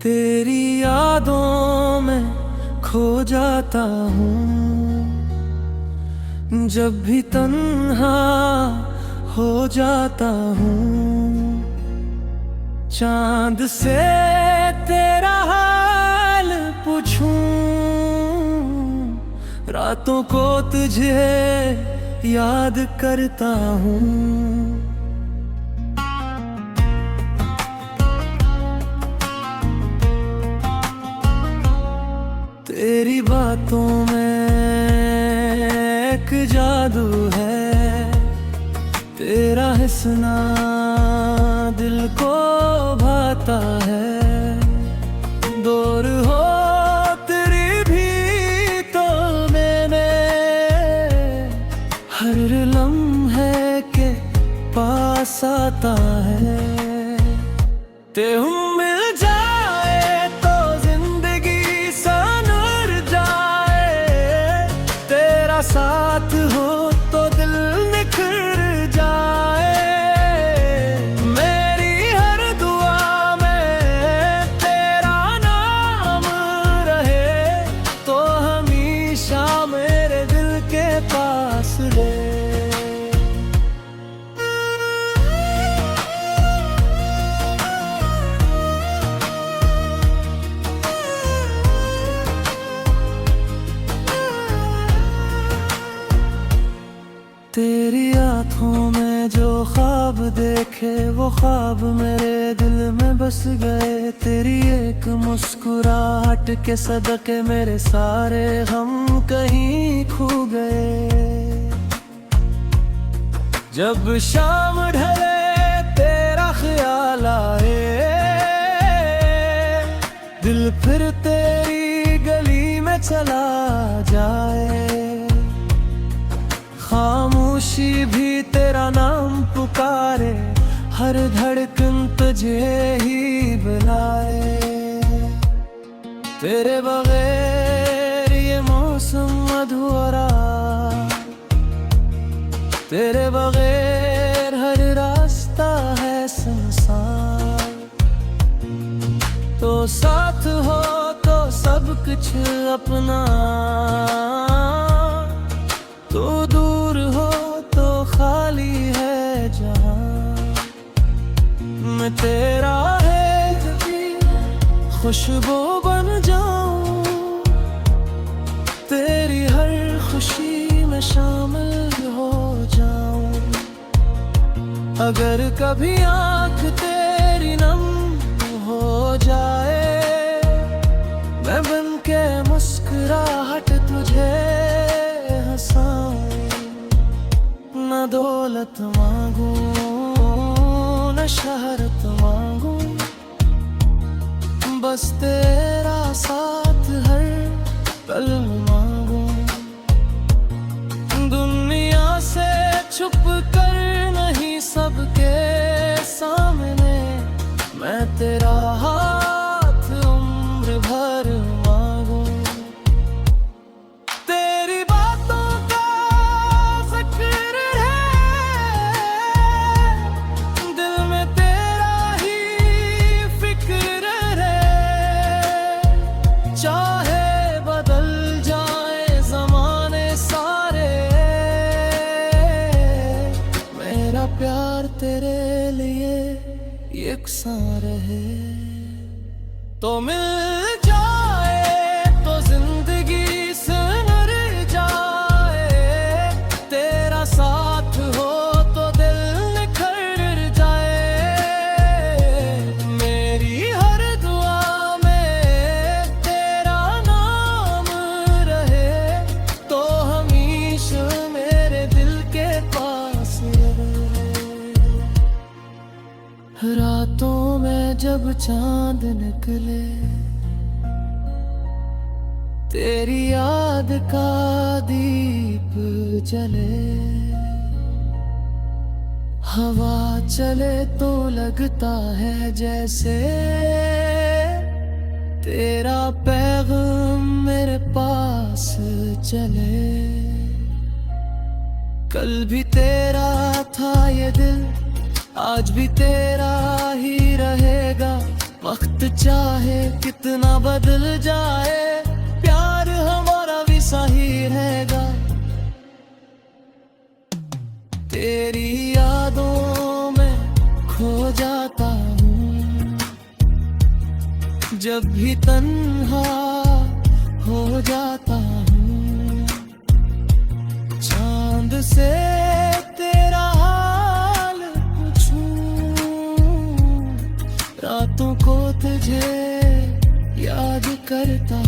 तेरी यादों में खो जाता हूँ, जब भी तन्हा हो जाता हूँ। चांद से तेरा हाल पूछूं, रातों को तुझे याद करता हूँ। तेरी बातों में एक जादू है, तेरा हंसना दिल को भाता है। दूर हो तेरी भी तो मैंने हर लम्हे के पास आता है। ते हम मिल जाए तो जिंदगी संवर जाए, तेरा साथ हो तो दिल निखर जाए। मेरी हर दुआ में तेरा नाम रहे, तो हमेशा मेरे दिल के पास रहे। तेरी आँखों में जो ख्वाब देखे वो ख्वाब मेरे दिल में बस गए। तेरी एक मुस्कुराहट के सदके मेरे सारे गम कहीं खो गए। जब शाम ढले तेरा ख्याल आए, दिल फिर तेरी गली में चला जाए। खामोशी भी तेरा नाम पुकारे, हर धड़कन तुझे ही बुलाए। तेरे बगैर ये मौसम अधूरा, तेरे बगैर हर रास्ता है सुनसान। तो साथ हो तो सब कुछ अपना, तो दूर हो तो खाली है जहां। मैं तेरा है खुशबू बन जाऊं, तेरी हर खुशी में शामिल हो जाऊं। अगर कभी आँख तेरी नम हो जाए, मैं बन के मुस्कुराहट तुझे हंसाऊं। न दौलत मांगू न शहरत मांगू, बस तेरा साथ हर पल मांगू। दुनिया से छुप कर नहीं, सबके सामने मैं तेरा हाथ उम्र भर मांगू। तेरी बातों का जिक्र है, दिल में तेरा ही फिक्र रहे। चाहे बदल जाए जमाने सारे, मेरा प्यार तेरे लिए यकसां रहे। तो मिल जाए तो जिंदगी संवर जाए, तेरा साथ हो तो दिल निखर जाए। मेरी हर दुआ में तेरा नाम रहे, तो हमेशा मेरे दिल के पास रहे। रातों में जब चांद निकले, तेरी याद का दीप जले। हवा चले तो लगता है जैसे तेरा पैगाम मेरे पास चले। कल भी तेरा था ये दिल, आज भी तेरा ही रहेगा। वक्त चाहे कितना बदल जाए, प्यार हमारा भी सही रहेगा। तेरी यादों में खो जाता हूँ, जब भी तन्हा हो जाता हूँ। चांद से तेरा हाल पूछूं, रातों को तुझे याद करता